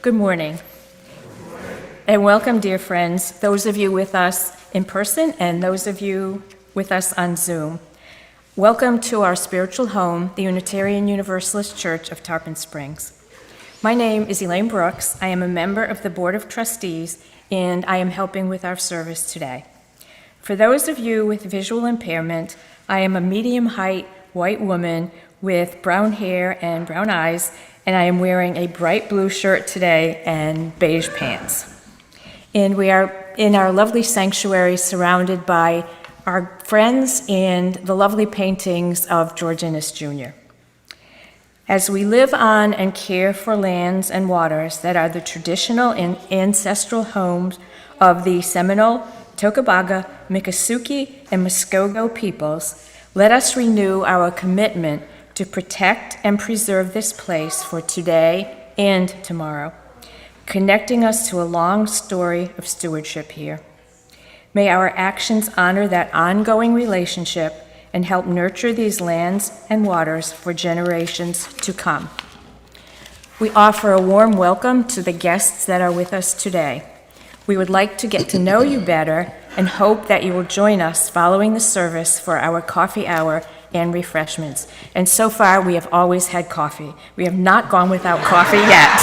Good morning, and welcome, dear friends, those of you with us in person and those of you with us on Zoom. Welcome to our spiritual home, the Unitarian Universalist Church of Tarpon Springs. My name is Elaine Brooks. I am a member of the Board of Trustees, and I am helping with our service today. For those of you with visual impairment, I am a medium-height white woman with brown hair and brown eyes, and I am wearing a bright blue shirt today and beige pants. And we are in our lovely sanctuary surrounded by our friends and the lovely paintings of George Inness Jr. As we live on and care for lands and waters that are the traditional and ancestral homes of the Seminole, Tocobaga, Miccosukee, and Muskogee peoples, let us renew our commitment to protect and preserve this place for today and tomorrow, connecting us to a long story of stewardship here. May our actions honor that ongoing relationship and help nurture these lands and waters for generations to come. We offer a warm welcome to the guests that are with us today. We would like to get to know you better and hope that you will join us following the service for our coffee hour and refreshments. And so far, we have always had coffee. We have not gone without coffee yet.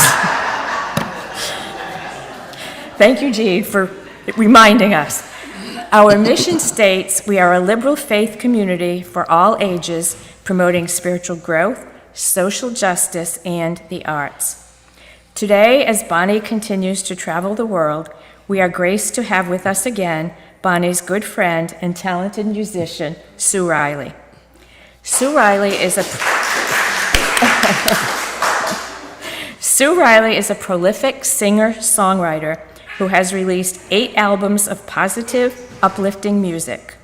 Thank you, G, for reminding us. Our mission states we are a liberal faith community for all ages, promoting spiritual growth, social justice, and the arts. Today, as Bonnie continues to travel the world, we are graced to have with us again Bonnie's good friend and talented musician, Sue Riley. Sue Riley is a prolific singer-songwriter who has released 8 albums of positive, uplifting music.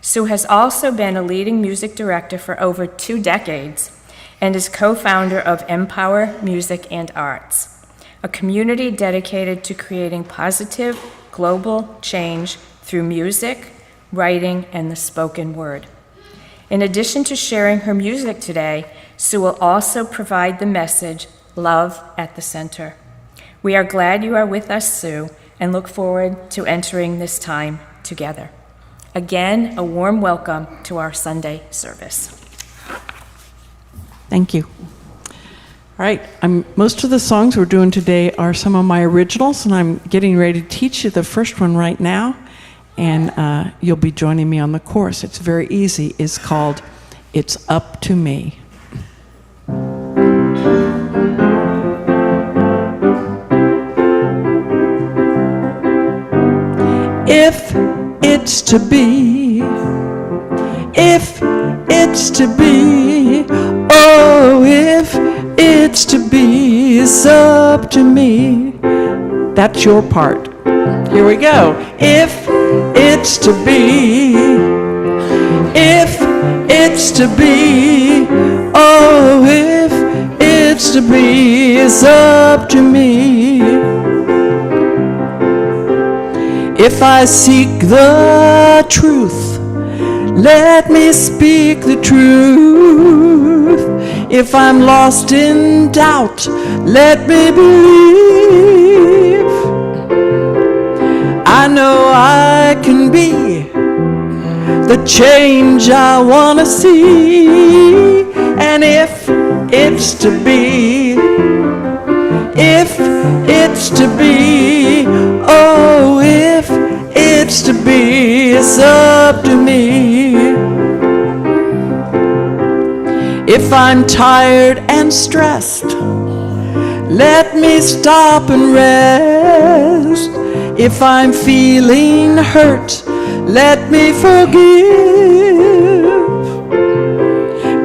Sue has also been a leading music director for over 2 decades and is co-founder of Empower Music and Arts, a community dedicated to creating positive, global change through music, writing, and the spoken word. In addition to sharing her music today, Sue will also provide the message, Love at the Center. We are glad you are with us, Sue, and look forward to entering this time together. Again, a warm welcome to our Sunday service. Thank you. All right, most of the songs we're doing today are some of my originals, and I'm getting ready to teach you the first one right now, and you'll be joining me on the chorus. It's very easy. It's called It's Up to Me. If it's to be, if it's to be, oh, if it's to be, it's up to me. That's your part. Here we go. If it's to be, if it's to be, oh, if it's to be, it's up to me. If I seek the truth, let me speak the truth. If I'm lost in doubt, let me believe. I know I can be the change I want to see. And if it's to be, if it's to be, oh, if it's to be, it's up to me. If I'm tired and stressed, let me stop and rest. If I'm feeling hurt, let me forgive.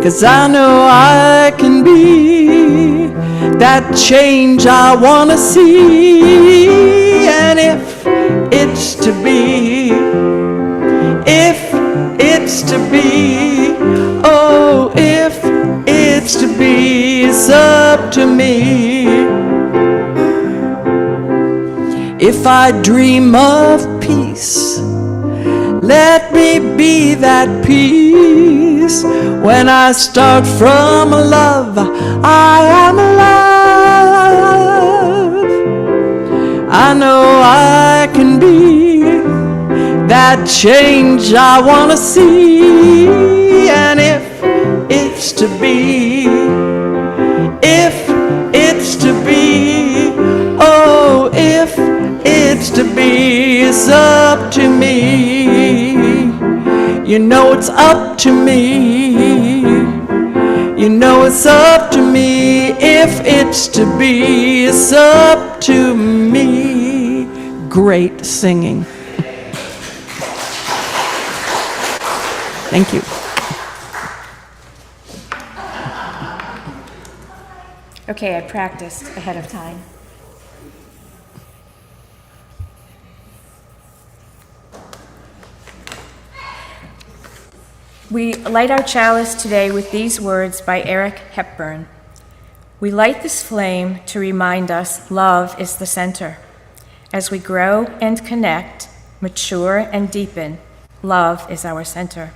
'Cause I know I can be that change I want to see. And if it's to be, if it's to be, oh, if it's to be, it's up to me. If I dream of peace, Let me be that peace. When I start from love, I am alive. I know I can be that change I want to see. And if it's to be, if it's to be, oh, if it's to be, it's up to me. You know it's up to me. You know it's up to me. If it's to be, it's up to me. Great singing. Thank you. Okay, I practiced ahead of time. We light our chalice today with these words by Eric Hepburn. We light this flame to remind us love is the center. As we grow and connect, mature and deepen, love is our center.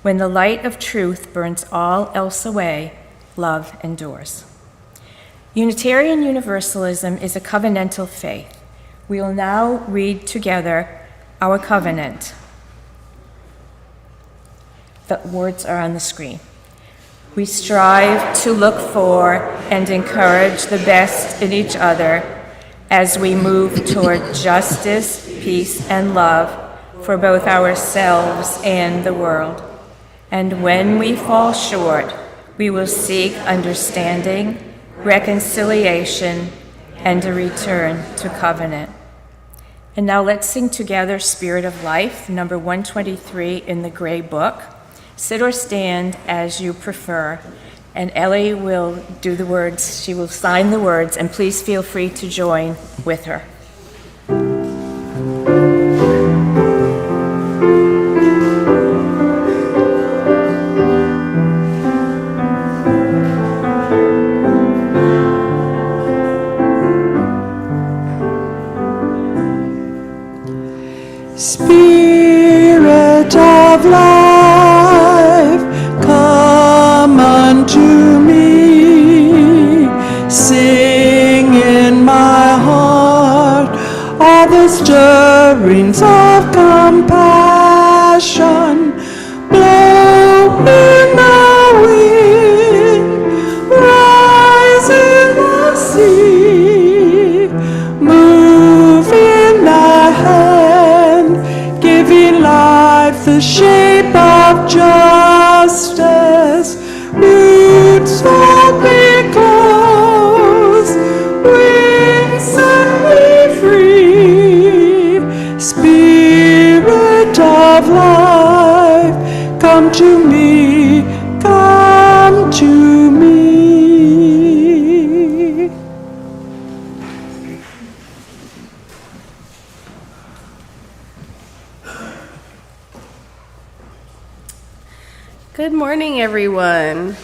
When the light of truth burns all else away, love endures. Unitarian Universalism is a covenantal faith. We will now read together our covenant. The words are on the screen. We strive to look for and encourage the best in each other as we move toward justice, peace, and love for both ourselves and the world. And when we fall short, we will seek understanding, reconciliation, and a return to covenant. And now let's sing together Spirit of Life, number 123 in the Gray Book. Sit or stand as you prefer. And Ellie will do the words, she will sign the words, and please feel free to join with her. Spirit of life, come unto me. Sing in my heart all the stirrings of compassion. Blow in the wind, rise in the sea, move in the hand, giving life the shape of justice. Roots hold me close, wings set me free. Spirit of life, come to me, come to me. Good morning, everyone.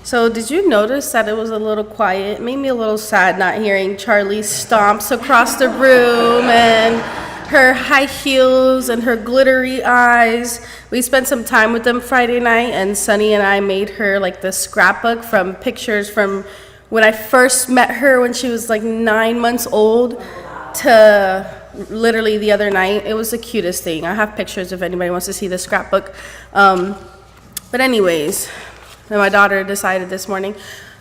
So did you notice that it was a little quiet? It made me a little sad not hearing Charlie's stomps across the room and her high heels and her glittery eyes. We spent some time with them Friday night, and Sunny and I made her like the scrapbook from pictures from when I first met her when she was like 9 months old to literally the other night. It was the cutest thing. I have pictures if anybody wants to see the scrapbook. But anyways, then my daughter decided this morning,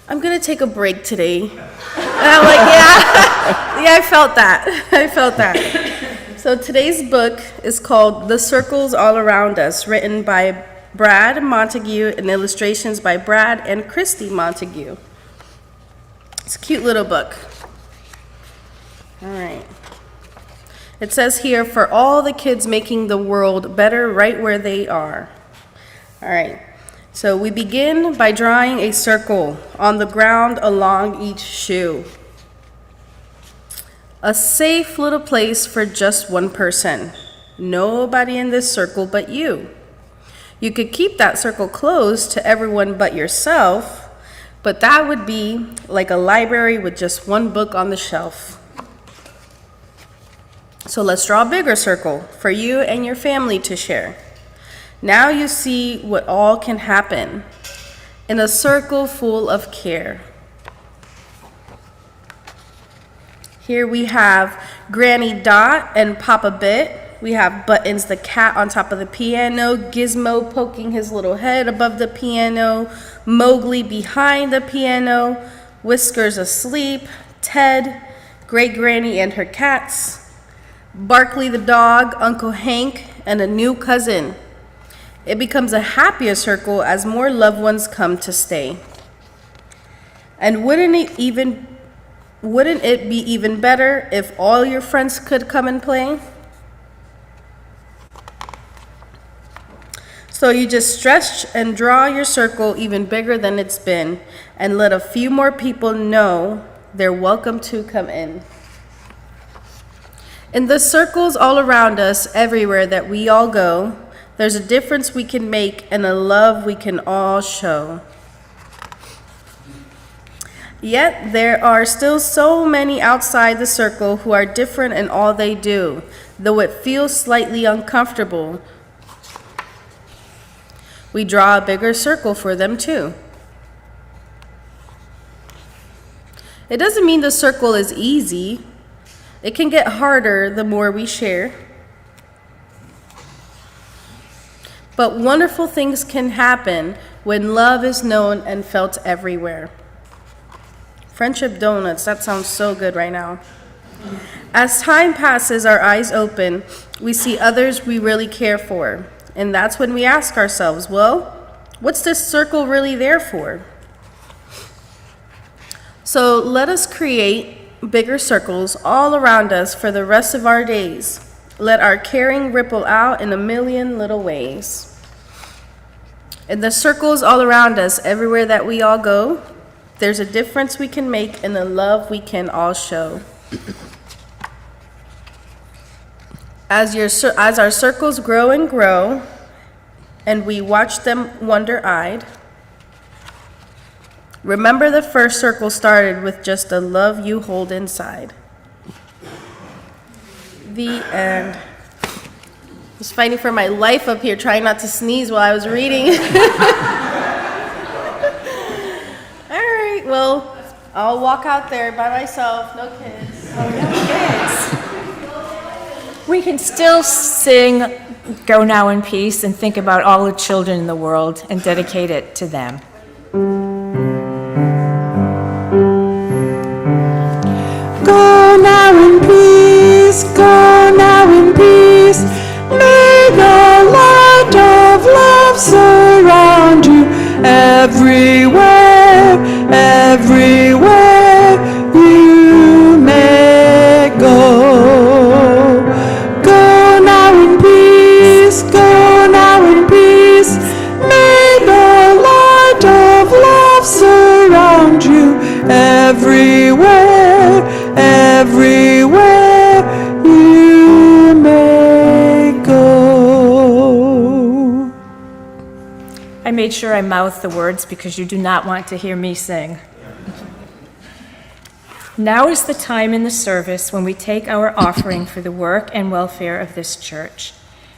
I'm gonna take a break today. And I'm like, yeah, I felt that. So today's book is called The Circles All Around Us, written by Brad Montague and illustrations by Brad and Christy Montague. It's a cute little book. All right. It says here, for all the kids making the world better right where they are. All right. So we begin by drawing a circle on the ground along each shoe. A safe little place for just one person. Nobody in this circle but you. You could keep that circle closed to everyone but yourself, but that would be like a library with just one book on the shelf. So let's draw a bigger circle for you and your family to share. Now you see what all can happen in a circle full of care. Here we have Granny Dot and Papa Bit. We have Buttons the cat on top of the piano, Gizmo poking his little head above the piano, Mowgli behind the piano, Whiskers asleep, Ted, Great Granny and her cats, Barkley the dog, Uncle Hank, and a new cousin. It becomes a happier circle as more loved ones come to stay. And wouldn't it be even better if all your friends could come and play? So you just stretch and draw your circle even bigger than it's been, and let a few more people know they're welcome to come in. In the circles all around us, everywhere that we all go, there's a difference we can make and a love we can all show. Yet there are still so many outside the circle who are different in all they do, though it feels slightly uncomfortable. We draw a bigger circle for them too. It doesn't mean the circle is easy. It can get harder the more we share. But wonderful things can happen when love is known and felt everywhere. Friendship donuts, that sounds so good right now. As time passes, our eyes open, we see others we really care for. And that's when we ask ourselves, well, what's this circle really there for? So let us create bigger circles all around us for the rest of our days. Let our caring ripple out in a million little ways. In the circles all around us, everywhere that we all go, there's a difference we can make and a love we can all show. As our circles grow and grow, and we watch them wonder-eyed, remember the first circle started with just a love you hold inside. The end. I was fighting for my life up here, trying not to sneeze while I was reading. All right, well, I'll walk out there by myself, no kids. We can still sing Go Now in Peace and think about all the children in the world and dedicate it to them. Go now in peace, go now in peace. May the light of love surround you everywhere, everywhere you may go. Go now in peace, go now in peace. May the light of love surround you everywhere, everywhere you may go. I made sure I mouthed the words because you do not want to hear me sing. Now is the time in the service when we take our offering for the work and welfare of this church.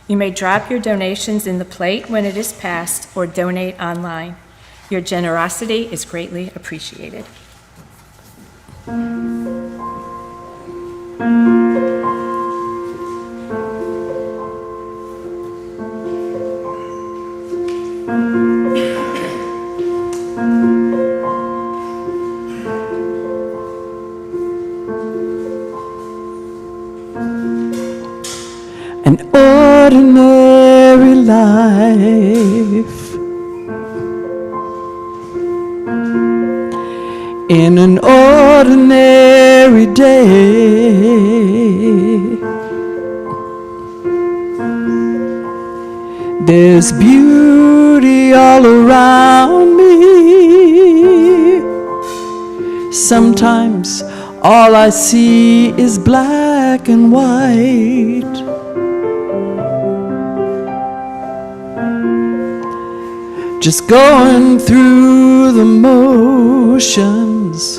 You may drop your donations in the plate when it is passed or donate online. Your generosity is greatly appreciated. An ordinary life in an ordinary day. There's beauty all around me. Sometimes all I see is black and white. Just going through the motions.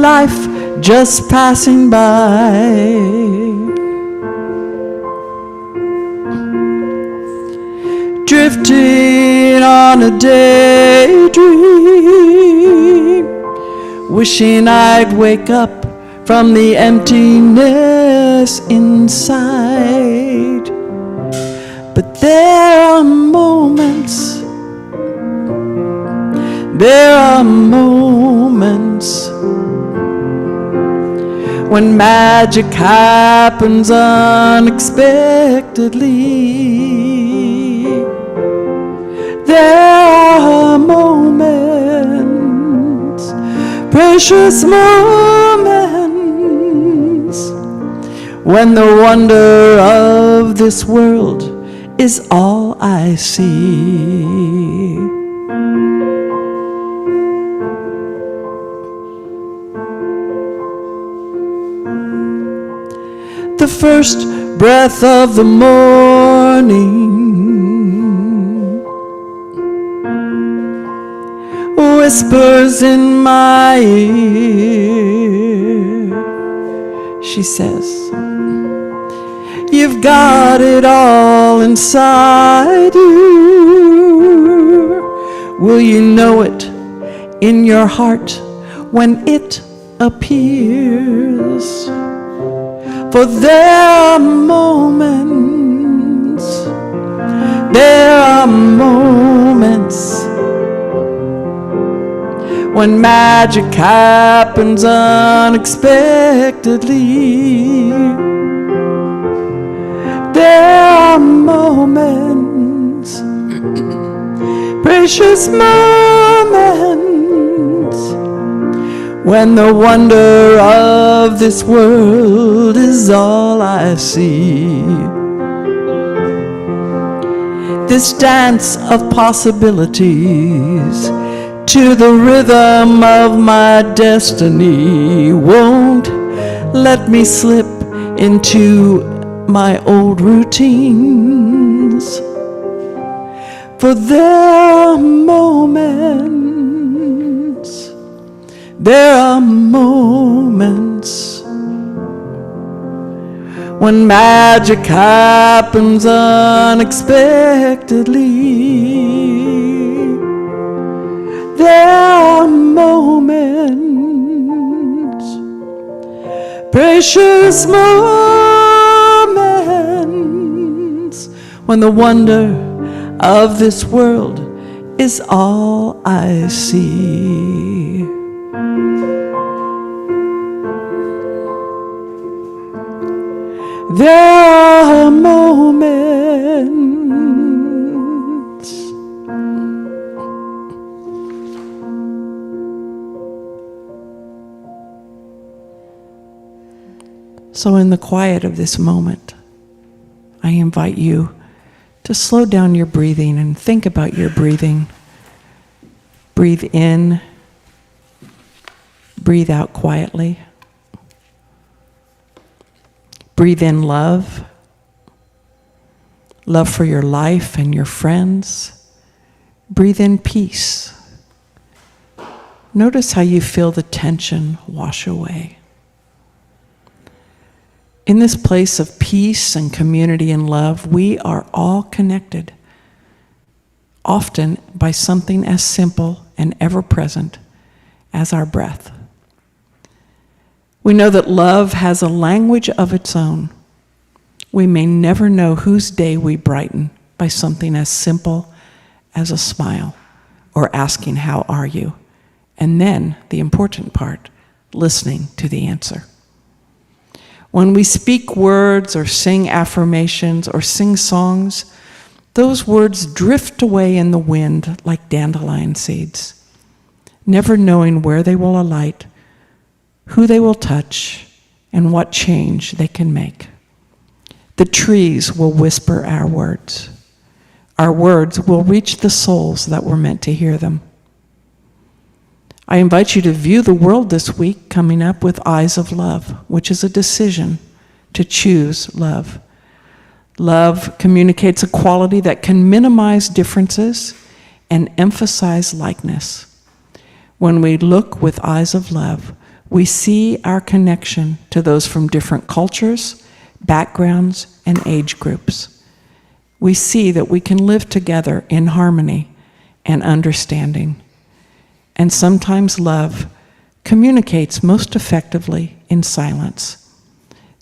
life just passing by. Drifting on a daydream, wishing I'd wake up from the emptiness inside. But there are moments when magic happens unexpectedly. There are moments, precious moments, when the wonder of this world is all I see. The first breath of the morning whispers in my ear. She says, "You've got it all inside you. Will you know it in your heart when it appears? For there are moments when magic happens unexpectedly. There are moments, precious moments, when the wonder of this world is all I see. This dance of possibilities to the rhythm of my destiny won't let me slip into my old routines. For there are moments when magic happens unexpectedly. There are moments, precious moments, when the wonder of this world is all I see. There are moments. So in the quiet of this moment, I invite you to slow down your breathing and think about your breathing. Breathe in, breathe out quietly. Breathe in love for your life and your friends. Breathe in peace. Notice how you feel the tension wash away. In this place of peace and community and love, we are all connected, often by something as simple and ever-present as our breath. We know that love has a language of its own. We may never know whose day we brighten by something as simple as a smile or asking, "How are you?" And then, the important part, listening to the answer. When we speak words or sing affirmations or sing songs, those words drift away in the wind like dandelion seeds, never knowing where they will alight, who they will touch, and what change they can make. The trees will whisper our words. Our words will reach the souls that were meant to hear them. I invite you to view the world this week coming up with eyes of love, which is a decision to choose love. Love communicates a quality that can minimize differences and emphasize likeness. When we look with eyes of love, we see our connection to those from different cultures, backgrounds, and age groups. We see that we can live together in harmony and understanding. And sometimes love communicates most effectively in silence,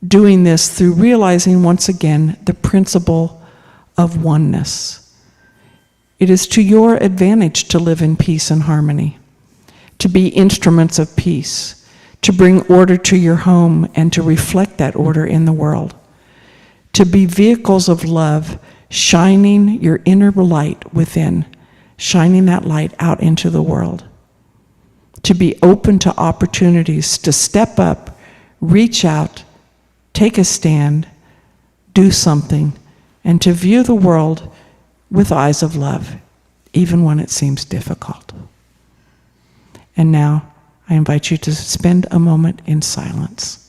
doing this through realizing once again the principle of oneness. It is to your advantage to live in peace and harmony, to be instruments of peace, to bring order to your home and to reflect that order in the world, to be vehicles of love, shining your inner light within, shining that light out into the world, to be open to opportunities to step up, reach out, take a stand, do something, and to view the world with eyes of love, even when it seems difficult. And now, I invite you to spend a moment in silence.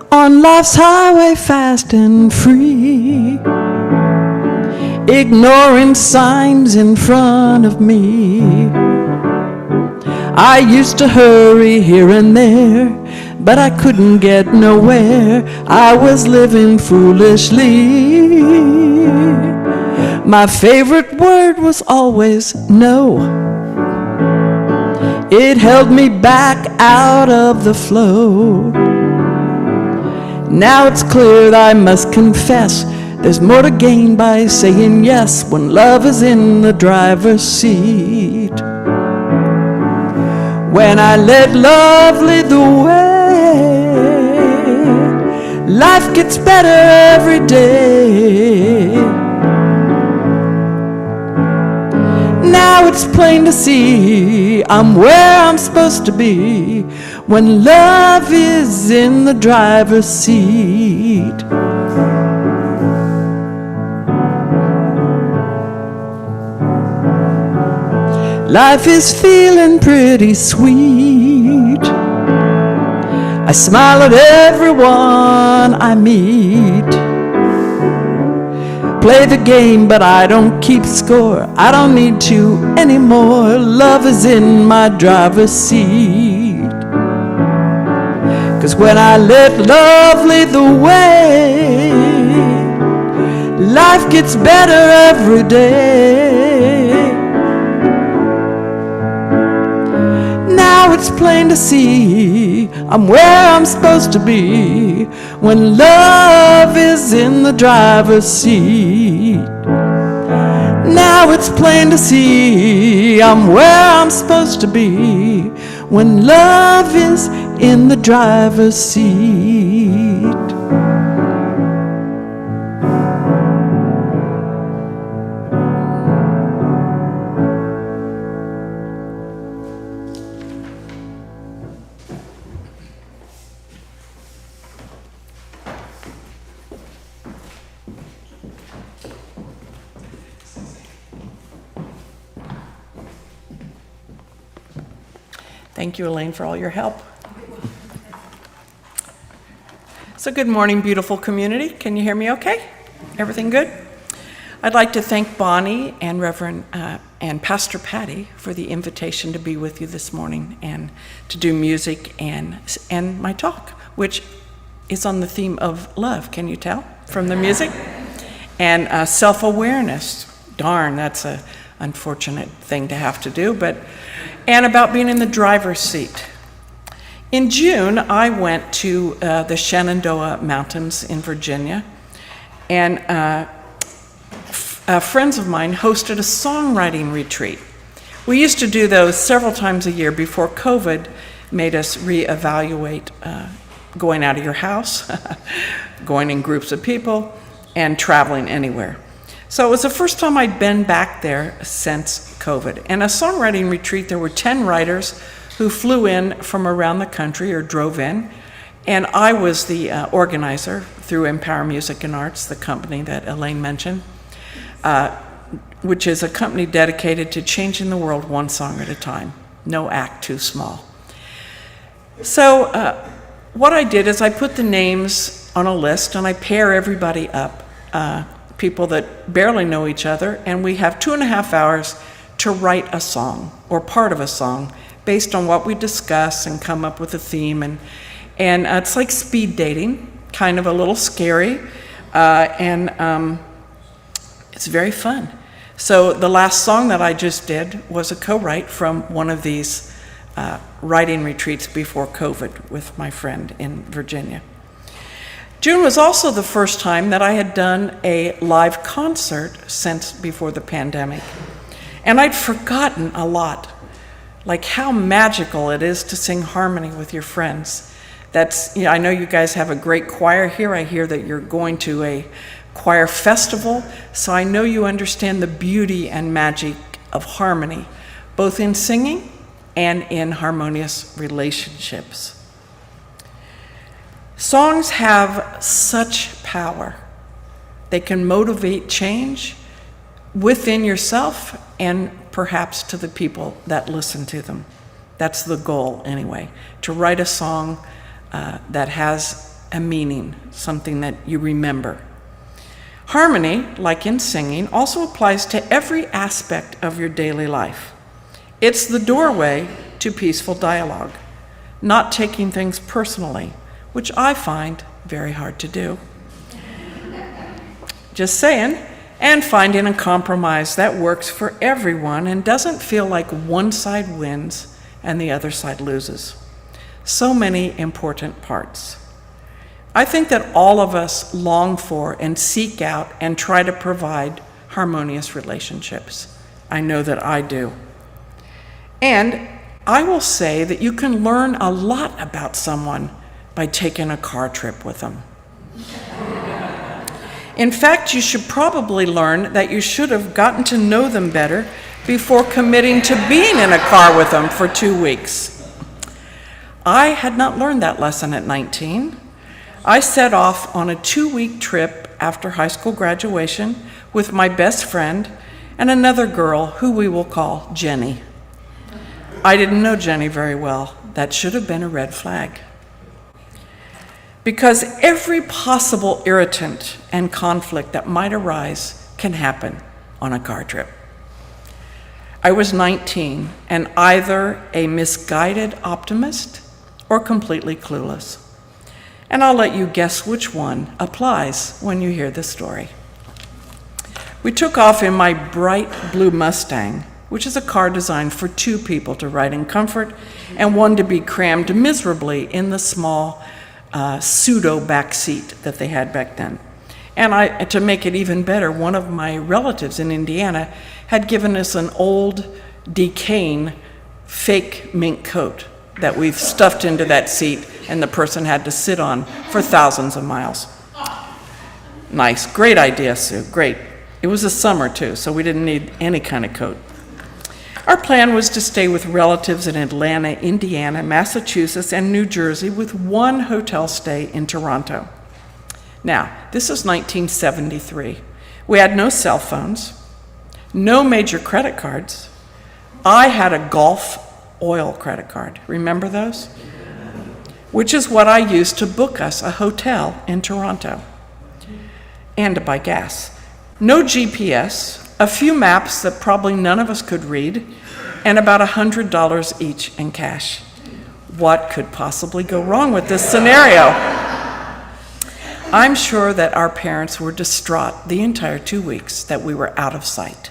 On life's highway fast and free, ignoring signs in front of me. I used to hurry here and there, but I couldn't get nowhere. I was living foolishly. My favorite word was always no. It held me back out of the flow. Now it's clear that I must confess there's more to gain by saying yes when love is in the driver's seat. When I let love lead the way, life gets better every day. Now it's plain to see I'm where I'm supposed to be when love is in the driver's seat. Life is feeling pretty sweet. I smile at everyone I meet. Play the game, but I don't keep score. I don't need to anymore. Love is in my driver's seat. 'Cause when I let love lead the way, life gets better every day. Now it's plain to see I'm where I'm supposed to be when love is in the driver's seat. Now it's plain to see I'm where I'm supposed to be when love is in the driver's seat. Thank you, Elaine, for all your help. So good morning, beautiful community. Can you hear me okay? Everything good? I'd like to thank Bonnie and Reverend and Pastor Patty for the invitation to be with you this morning and to do music and my talk, which is on the theme of love. Can you tell from the music? And self-awareness. Darn, that's an unfortunate thing to have to do, and about being in the driver's seat. In June, I went to the Shenandoah Mountains in Virginia, and friends of mine hosted a songwriting retreat. We used to do those several times a year before COVID made us reevaluate going out of your house, going in groups of people, and traveling anywhere. So it was the first time I'd been back there since COVID. And a songwriting retreat, there were 10 writers who flew in from around the country or drove in. And I was the organizer through Empower Music and Arts, the company that Elaine mentioned, which is a company dedicated to changing the world one song at a time. No act too small. So what I did is I put the names on a list and I pair everybody up, people that barely know each other, and we have 2.5 hours to write a song or part of a song based on what we discuss and come up with a theme. And it's like speed dating, kind of a little scary, and it's very fun. So the last song that I just did was a co-write from one of these writing retreats before COVID with my friend in Virginia. June was also the first time that I had done a live concert since before the pandemic. And I'd forgotten a lot, like how magical it is to sing harmony with your friends. I know you guys have a great choir here. I hear that you're going to a choir festival, so I know you understand the beauty and magic of harmony, both in singing and in harmonious relationships. Songs have such power. They can motivate change within yourself and perhaps to the people that listen to them. That's the goal anyway, to write a song that has a meaning, something that you remember. Harmony, like in singing, also applies to every aspect of your daily life. It's the doorway to peaceful dialogue, not taking things personally, which I find very hard to do. Just saying, and finding a compromise that works for everyone and doesn't feel like one side wins and the other side loses. So many important parts. I think that all of us long for and seek out and try to provide harmonious relationships. I know that I do. And I will say that you can learn a lot about someone by taking a car trip with them. In fact, you should probably learn that you should have gotten to know them better before committing to being in a car with them for 2 weeks. I had not learned that lesson at 19. I set off on a 2-week trip after high school graduation with my best friend and another girl who we will call Jenny. I didn't know Jenny very well. That should have been a red flag. Because every possible irritant and conflict that might arise can happen on a car trip. I was 19 and either a misguided optimist or completely clueless. And I'll let you guess which one applies when you hear this story. We took off in my bright blue Mustang, which is a car designed for 2 people to ride in comfort and one to be crammed miserably in the small pseudo back seat that they had back then. And to make it even better, one of my relatives in Indiana had given us an old, decaying, fake mink coat that we've stuffed into that seat and the person had to sit on for thousands of miles. Nice, great idea, Sue, great. It was the summer too, so we didn't need any kind of coat. Our plan was to stay with relatives in Atlanta, Indiana, Massachusetts, and New Jersey with one hotel stay in Toronto. Now, this is 1973. We had no cell phones, no major credit cards. I had a Gulf Oil credit card. Remember those? Which is what I used to book us a hotel in Toronto and to buy gas. No GPS, a few maps that probably none of us could read, and about $100 each in cash. What could possibly go wrong with this scenario? I'm sure that our parents were distraught the entire 2 weeks that we were out of sight.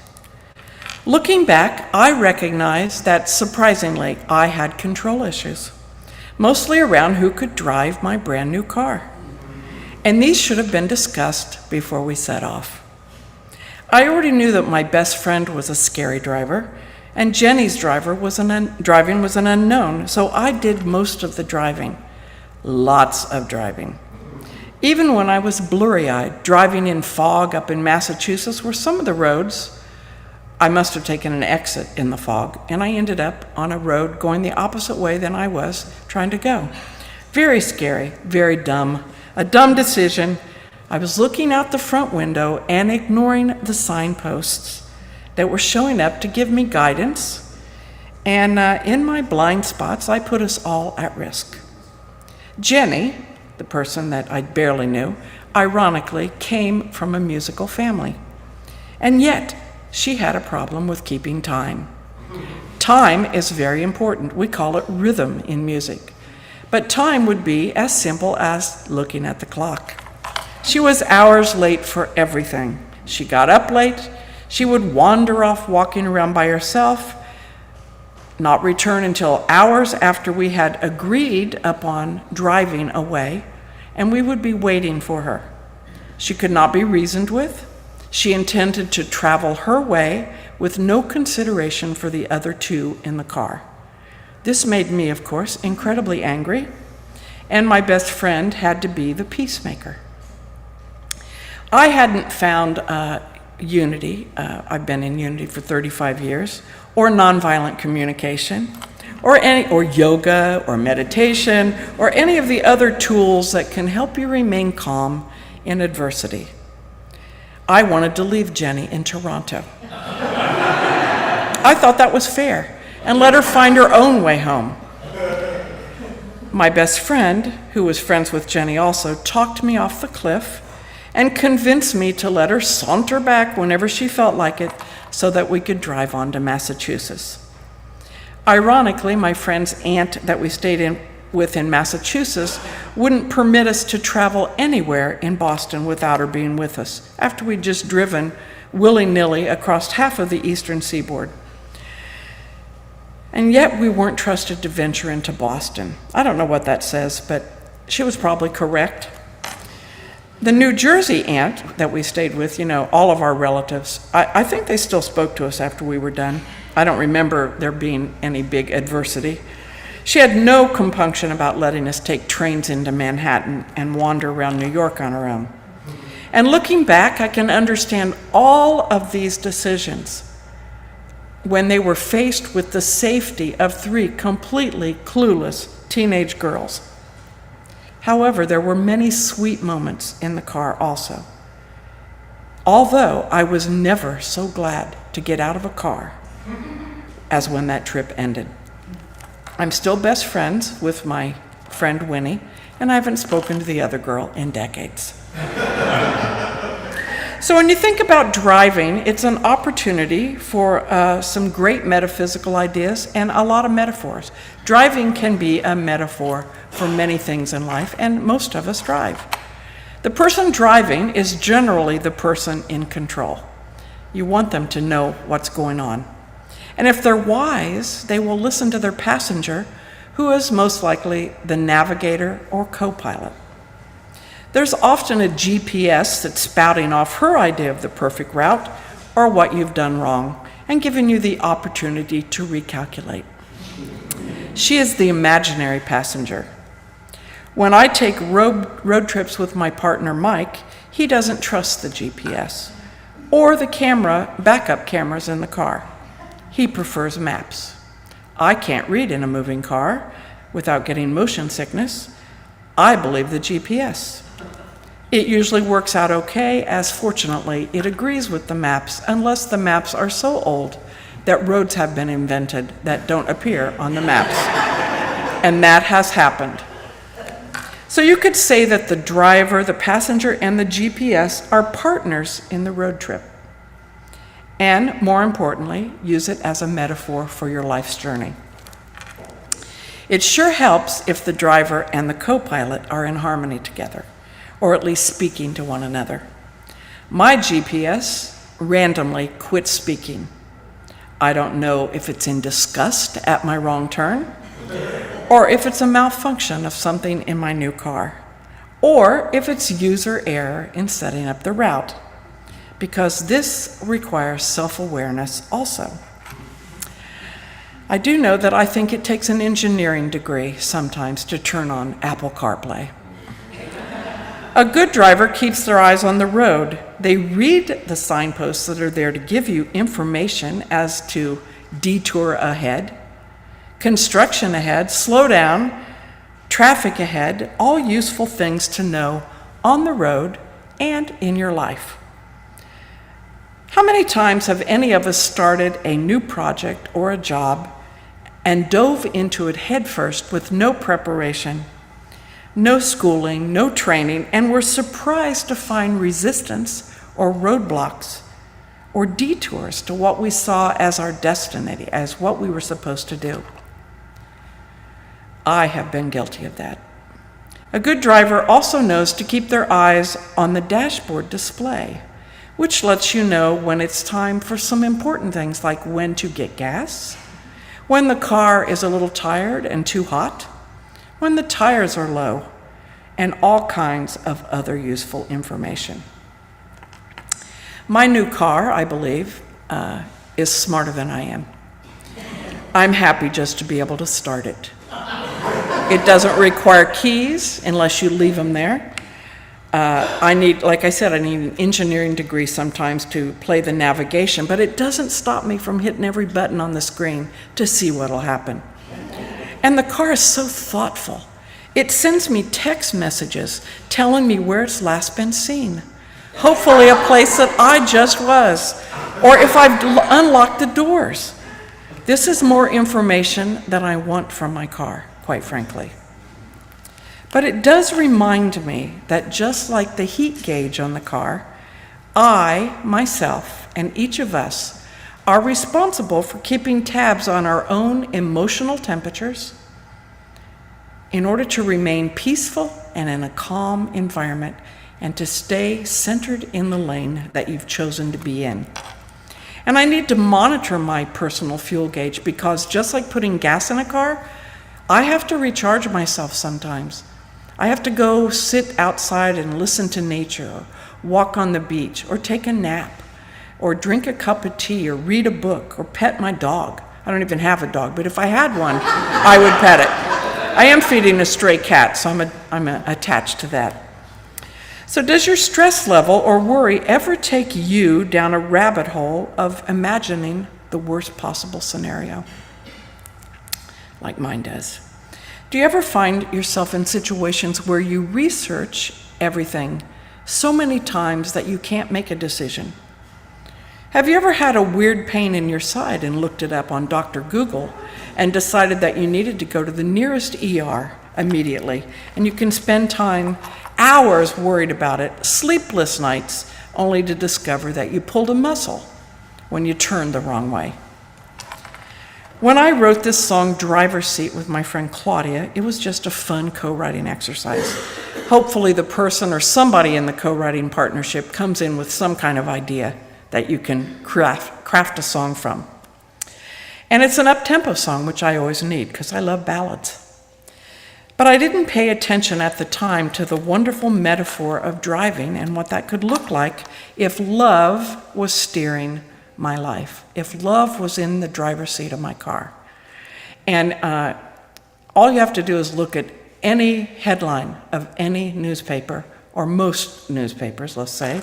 Looking back, I recognize that surprisingly, I had control issues, mostly around who could drive my brand new car. And these should have been discussed before we set off. I already knew that my best friend was a scary driver, and Jenny's driving was an unknown, so I did most of the driving, lots of driving. Even when I was blurry-eyed, driving in fog up in Massachusetts, where some of the roads, I must have taken an exit in the fog, and I ended up on a road going the opposite way than I was trying to go. Very scary, very dumb. A dumb decision. I was looking out the front window and ignoring the signposts that were showing up to give me guidance. And in my blind spots, I put us all at risk. Jenny, the person that I barely knew, ironically came from a musical family. And yet, she had a problem with keeping time. Time is very important. We call it rhythm in music. But time would be as simple as looking at the clock. She was hours late for everything. She got up late. She would wander off walking around by herself, not return until hours after we had agreed upon driving away, and we would be waiting for her. She could not be reasoned with. She intended to travel her way with no consideration for the other two in the car. This made me, of course, incredibly angry, and my best friend had to be the peacemaker. I hadn't found unity, I've been in unity for 35 years, or nonviolent communication, or yoga, or meditation, or any of the other tools that can help you remain calm in adversity. I wanted to leave Jenny in Toronto. I thought that was fair, and let her find her own way home. My best friend, who was friends with Jenny also, talked me off the cliff and convinced me to let her saunter back whenever she felt like it so that we could drive on to Massachusetts. Ironically, my friend's aunt that we stayed with in Massachusetts wouldn't permit us to travel anywhere in Boston without her being with us, after we'd just driven willy-nilly across half of the eastern seaboard. And yet we weren't trusted to venture into Boston. I don't know what that says, but she was probably correct. The New Jersey aunt that we stayed with, all of our relatives, I think they still spoke to us after we were done. I don't remember there being any big adversity. She had no compunction about letting us take trains into Manhattan and wander around New York on our own. And looking back, I can understand all of these decisions when they were faced with the safety of 3 completely clueless teenage girls. However, there were many sweet moments in the car also. Although I was never so glad to get out of a car as when that trip ended. I'm still best friends with my friend Winnie, and I haven't spoken to the other girl in decades. So when you think about driving, it's an opportunity for some great metaphysical ideas and a lot of metaphors. Driving can be a metaphor for many things in life, and most of us drive. The person driving is generally the person in control. You want them to know what's going on. And if they're wise, they will listen to their passenger, who is most likely the navigator or co-pilot. There's often a GPS that's spouting off her idea of the perfect route or what you've done wrong and giving you the opportunity to recalculate. She is the imaginary passenger. When I take road trips with my partner Mike, he doesn't trust the GPS or the backup cameras in the car. He prefers maps. I can't read in a moving car without getting motion sickness. I believe the GPS. It usually works out okay, as fortunately it agrees with the maps, unless the maps are so old that roads have been invented that don't appear on the maps. And that has happened. So you could say that the driver, the passenger, and the GPS are partners in the road trip. And more importantly, use it as a metaphor for your life's journey. It sure helps if the driver and the co-pilot are in harmony together, or at least speaking to one another. My GPS randomly quit speaking. I don't know if it's in disgust at my wrong turn, or if it's a malfunction of something in my new car, or if it's user error in setting up the route, because this requires self-awareness also. I do know that I think it takes an engineering degree sometimes to turn on Apple CarPlay. A good driver keeps their eyes on the road. They read the signposts that are there to give you information as to detour ahead, construction ahead, slow down, traffic ahead, all useful things to know on the road and in your life. How many times have any of us started a new project or a job and dove into it headfirst with no preparation, no schooling, no training, and were surprised to find resistance or roadblocks or detours to what we saw as our destiny, as what we were supposed to do? I have been guilty of that. A good driver also knows to keep their eyes on the dashboard display, which lets you know when it's time for some important things like when to get gas, when the car is a little tired and too hot, when the tires are low, and all kinds of other useful information. My new car, I believe, is smarter than I am. I'm happy just to be able to start it. It doesn't require keys unless you leave them there. I need an engineering degree sometimes to play the navigation, but it doesn't stop me from hitting every button on the screen to see what'll happen. And the car is so thoughtful. It sends me text messages telling me where it's last been seen. Hopefully a place that I just was, or if I've unlocked the doors. This is more information than I want from my car, quite frankly. But it does remind me that just like the heat gauge on the car, I, myself, and each of us are responsible for keeping tabs on our own emotional temperatures in order to remain peaceful and in a calm environment and to stay centered in the lane that you've chosen to be in. And I need to monitor my personal fuel gauge because just like putting gas in a car, I have to recharge myself sometimes. I have to go sit outside and listen to nature, or walk on the beach, or take a nap, or drink a cup of tea, or read a book, or pet my dog. I don't even have a dog, but if I had one, I would pet it. I am feeding a stray cat, so I'm attached to that. So does your stress level or worry ever take you down a rabbit hole of imagining the worst possible scenario? Like mine does. Do you ever find yourself in situations where you research everything so many times that you can't make a decision? Have you ever had a weird pain in your side and looked it up on Dr. Google and decided that you needed to go to the nearest ER immediately, and you can spend hours worried about it, sleepless nights, only to discover that you pulled a muscle when you turned the wrong way? When I wrote this song, Driver's Seat, with my friend Claudia, it was just a fun co-writing exercise. Hopefully the person or somebody in the co-writing partnership comes in with some kind of idea that you can craft a song from. And it's an up-tempo song, which I always need because I love ballads. But I didn't pay attention at the time to the wonderful metaphor of driving and what that could look like if love was steering my life, if love was in the driver's seat of my car. And all you have to do is look at any headline of any newspaper, or most newspapers, let's say,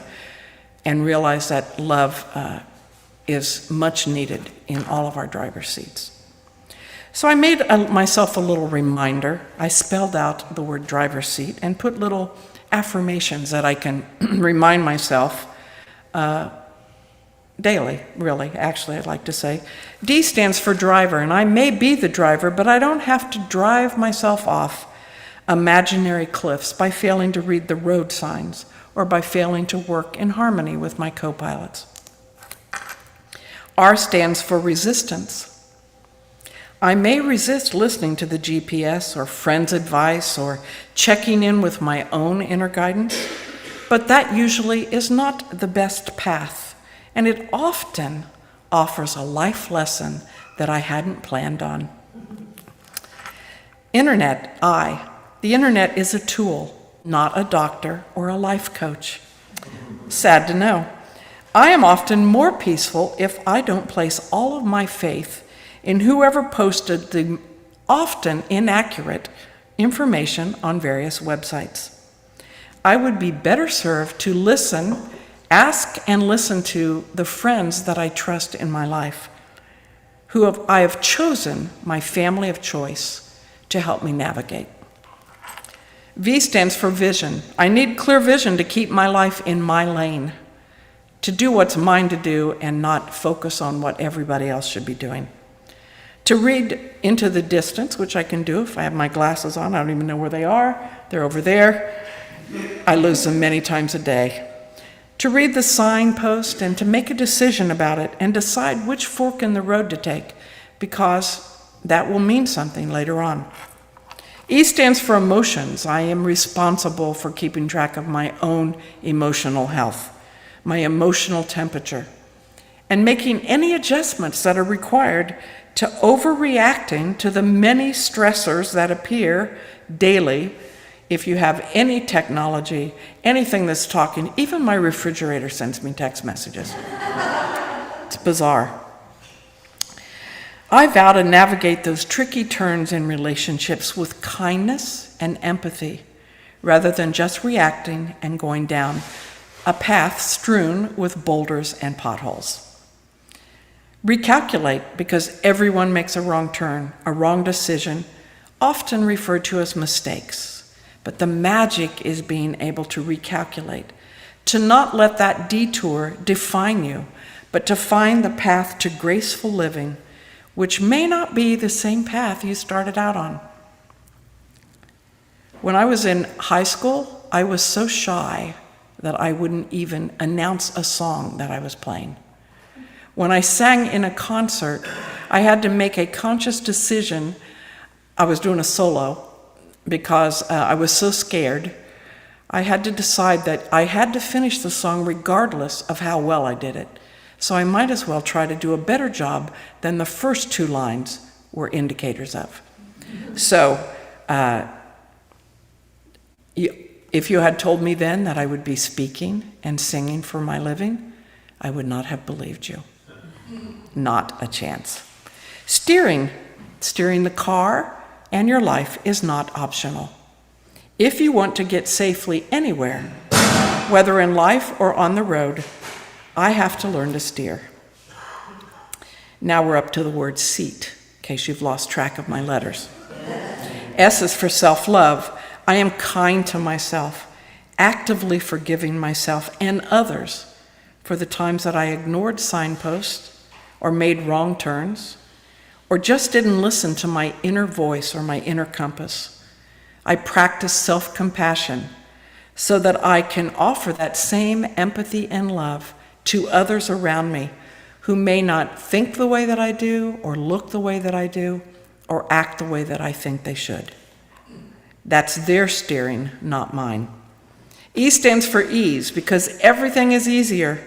and realize that love is much needed in all of our driver's seats. So I made myself a little reminder. I spelled out the word driver's seat and put little affirmations that I can remind myself daily, really, actually, I'd like to say. D stands for driver, and I may be the driver, but I don't have to drive myself off imaginary cliffs by failing to read the road signs or by failing to work in harmony with my co-pilots. R stands for resistance. I may resist listening to the GPS or friends' advice or checking in with my own inner guidance, but that usually is not the best path, and it often offers a life lesson that I hadn't planned on. Internet, the internet is a tool, not a doctor or a life coach. Sad to know. I am often more peaceful if I don't place all of my faith in whoever posted the often inaccurate information on various websites. I would be better served to ask and listen to the friends that I trust in my life, I have chosen my family of choice to help me navigate. V stands for vision. I need clear vision to keep my life in my lane, to do what's mine to do and not focus on what everybody else should be doing. To read into the distance, which I can do if I have my glasses on. I don't even know where they are. They're over there. I lose them many times a day. To read the signpost and to make a decision about it and decide which fork in the road to take, because that will mean something later on. E stands for emotions. I am responsible for keeping track of my own emotional health, my emotional temperature, and making any adjustments that are required to overreacting to the many stressors that appear daily. If you have any technology, anything that's talking, even my refrigerator sends me text messages. It's bizarre. I vow to navigate those tricky turns in relationships with kindness and empathy, rather than just reacting and going down a path strewn with boulders and potholes. Recalculate, because everyone makes a wrong turn, a wrong decision, often referred to as mistakes. But the magic is being able to recalculate, to not let that detour define you, but to find the path to graceful living, which may not be the same path you started out on. When I was in high school, I was so shy that I wouldn't even announce a song that I was playing. When I sang in a concert, I had to make a conscious decision. I was doing a solo, because I was so scared. I had to decide that I had to finish the song regardless of how well I did it. So I might as well try to do a better job than the first two lines were indicators of. So if you had told me then that I would be speaking and singing for my living, I would not have believed you. Not a chance. Steering the car and your life is not optional. If you want to get safely anywhere, whether in life or on the road, I have to learn to steer. Now we're up to the word seat, in case you've lost track of my letters. S is for self-love. I am kind to myself, actively forgiving myself and others for the times that I ignored signposts or made wrong turns, or just didn't listen to my inner voice or my inner compass. I practice self-compassion so that I can offer that same empathy and love to others around me who may not think the way that I do, or look the way that I do, or act the way that I think they should. That's their steering, not mine. E stands for ease, because everything is easier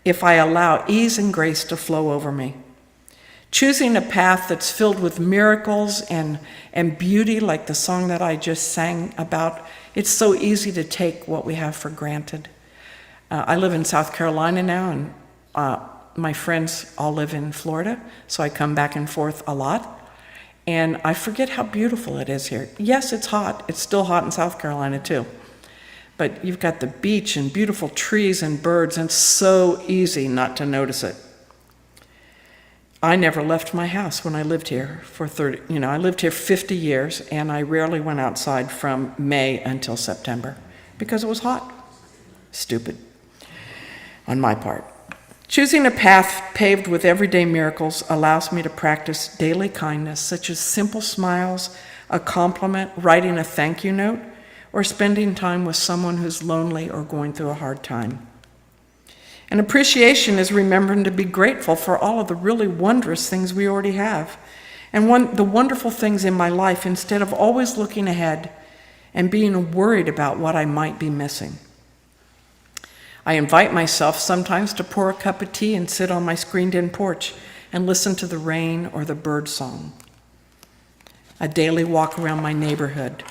if I allow ease and grace to flow over me. Choosing a path that's filled with miracles and beauty, like the song that I just sang about, it's so easy to take what we have for granted. I live in South Carolina now, and my friends all live in Florida, so I come back and forth a lot. And I forget how beautiful it is here. Yes, it's hot. It's still hot in South Carolina, too. But you've got the beach and beautiful trees and birds, and it's so easy not to notice it. I never left my house when I lived here for I lived here 50 years, and I rarely went outside from May until September because it was hot. Stupid on my part. Choosing a path paved with everyday miracles allows me to practice daily kindness, such as simple smiles, a compliment, writing a thank you note, or spending time with someone who's lonely or going through a hard time. And appreciation is remembering to be grateful for all of the really wondrous things we already have, and the wonderful things in my life, instead of always looking ahead and being worried about what I might be missing. I invite myself sometimes to pour a cup of tea and sit on my screened-in porch and listen to the rain or the bird song. A daily walk around my neighborhood,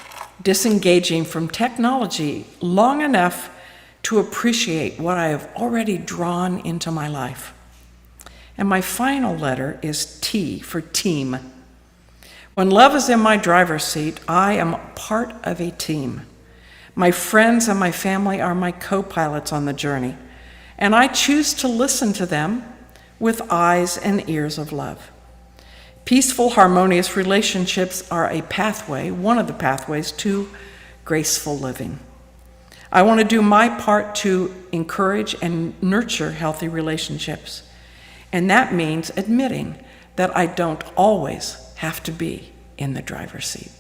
disengaging from technology long enough to appreciate what I have already drawn into my life. And my final letter is T for team. When love is in my driver's seat, I am part of a team. My friends and my family are my co-pilots on the journey, and I choose to listen to them with eyes and ears of love. Peaceful, harmonious relationships are a pathway, one of the pathways to graceful living. I want to do my part to encourage and nurture healthy relationships, and that means admitting that I don't always have to be in the driver's seat.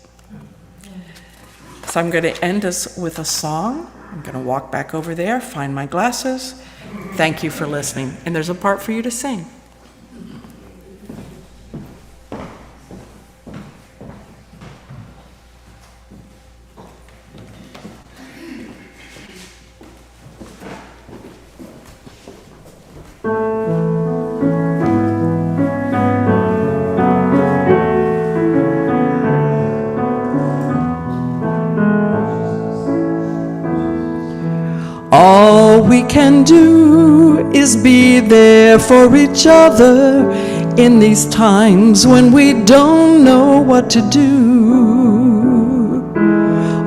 So I'm going to end us with a song. I'm going to walk back over there, find my glasses. Thank you for listening. And there's a part for you to sing. All we can do is be there for each other in these times when we don't know what to do.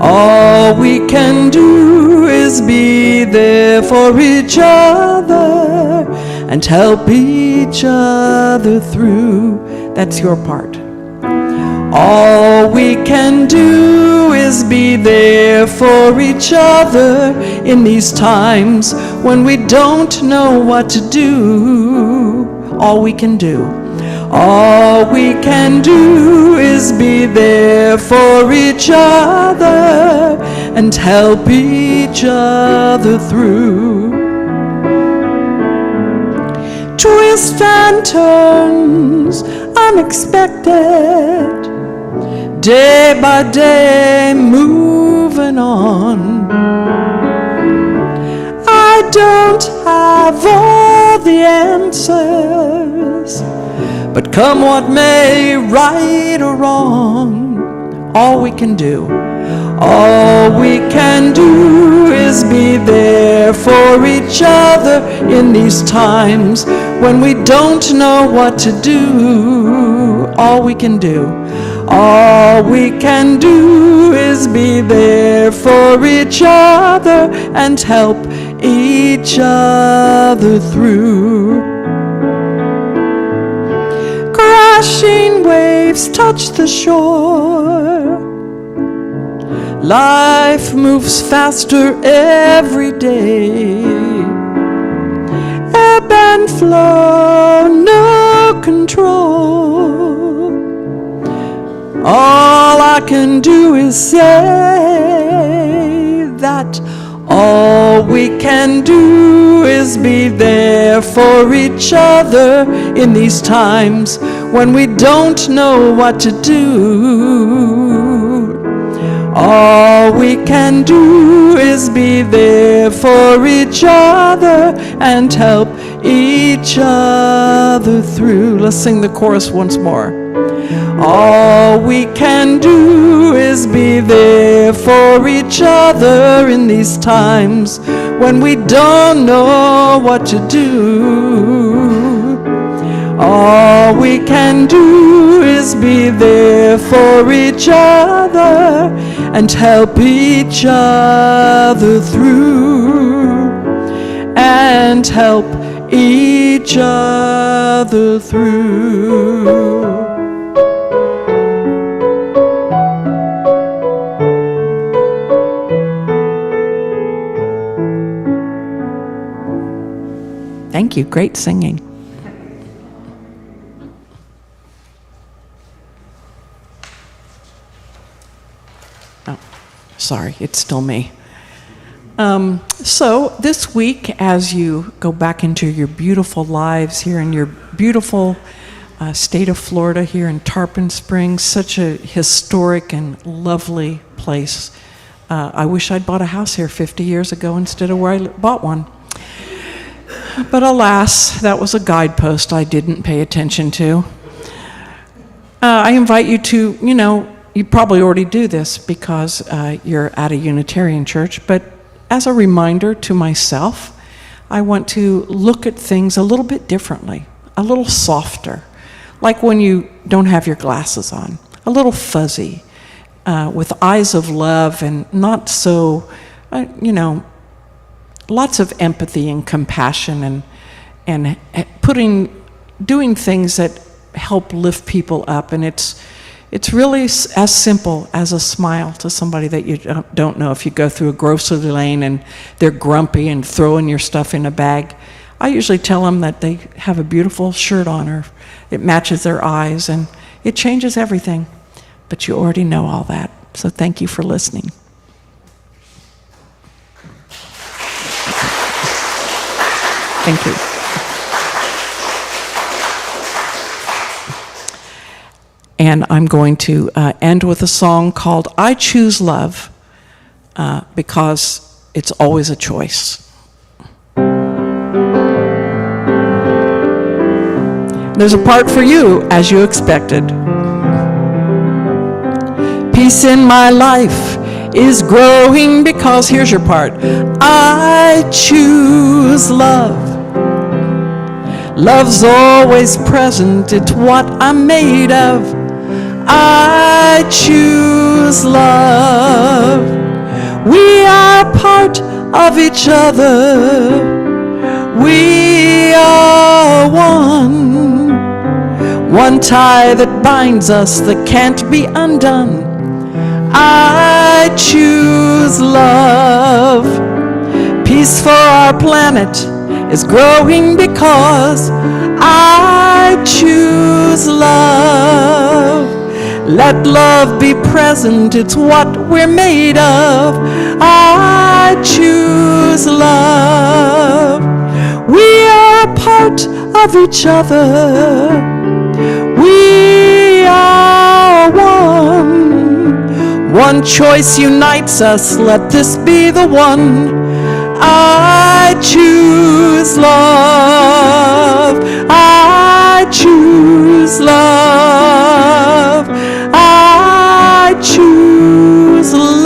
All we can do is be there for each other and help each other through. That's your part. All we can do is be there for each other in these times when we don't know what to do. All we can do. All we can do is be there for each other and help each other through. Twists and turns, unexpected, day by day moving on. I don't have all the answers, but come what may, right or wrong, all we can do is be there for each other in these times when we don't know what to do. All we can do is be there for each other and help each other through. Crashing waves touch the shore. Life moves faster every day. Ebb and flow, no control. All I can do is say that all we can do is be there for each other in these times when we don't know what to do. All we can do is be there for each other and help each other through. Let's sing the chorus once more. All we can do is be there for each other in these times when we don't know what to do. All we can do is be there for each other and help each other through. And help each other through. Thank you. Great singing. Oh, sorry. It's still me. So this week, as you go back into your beautiful lives here in your beautiful state of Florida, here in Tarpon Springs, such a historic and lovely place. I wish I'd bought a house here 50 years ago instead of where I bought one. But alas, that was a guidepost I didn't pay attention to. I invite you to, you probably already do this because you're at a Unitarian church, but as a reminder to myself, I want to look at things a little bit differently, a little softer, like when you don't have your glasses on, a little fuzzy, with eyes of love and not so, lots of empathy and compassion and doing things that help lift people up. And it's really as simple as a smile to somebody that you don't know. If you go through a grocery lane and they're grumpy and throwing your stuff in a bag, I usually tell them that they have a beautiful shirt on, or it matches their eyes, and it changes everything. But you already know all that. So thank you for listening. Thank you. And I'm going to end with a song called I Choose Love, because it's always a choice. There's a part for you, as you expected. Peace in my life is growing because, here's your part, I choose love. Love's always present, it's what I'm made of. I choose love. We are part of each other. We are one. One tie that binds us that can't be undone. I choose love. Peace for our planet is growing because I choose love. Let love be present, it's what we're made of. I choose love. We are a part of each other. We are one. One choice unites us, let this be the one. I choose love. I choose love. I choose love.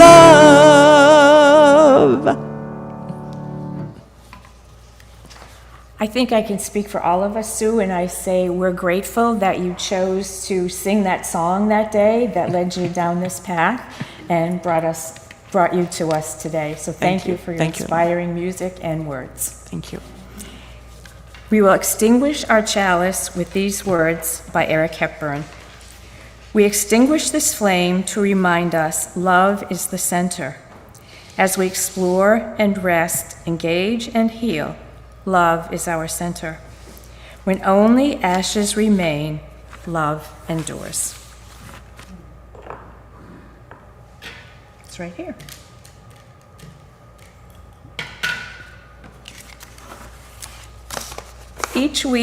I think I can speak for all of us, Sue, and I say we're grateful that you chose to sing that song that day that led you down this path and brought you to us today. So thank you for your inspiring music and words. Thank you. We will extinguish our chalice with these words by Eric Hepburn. We extinguish this flame to remind us love is the center. As we explore and rest, engage and heal, love is our center. When only ashes remain, love endures. It's right here. Each week,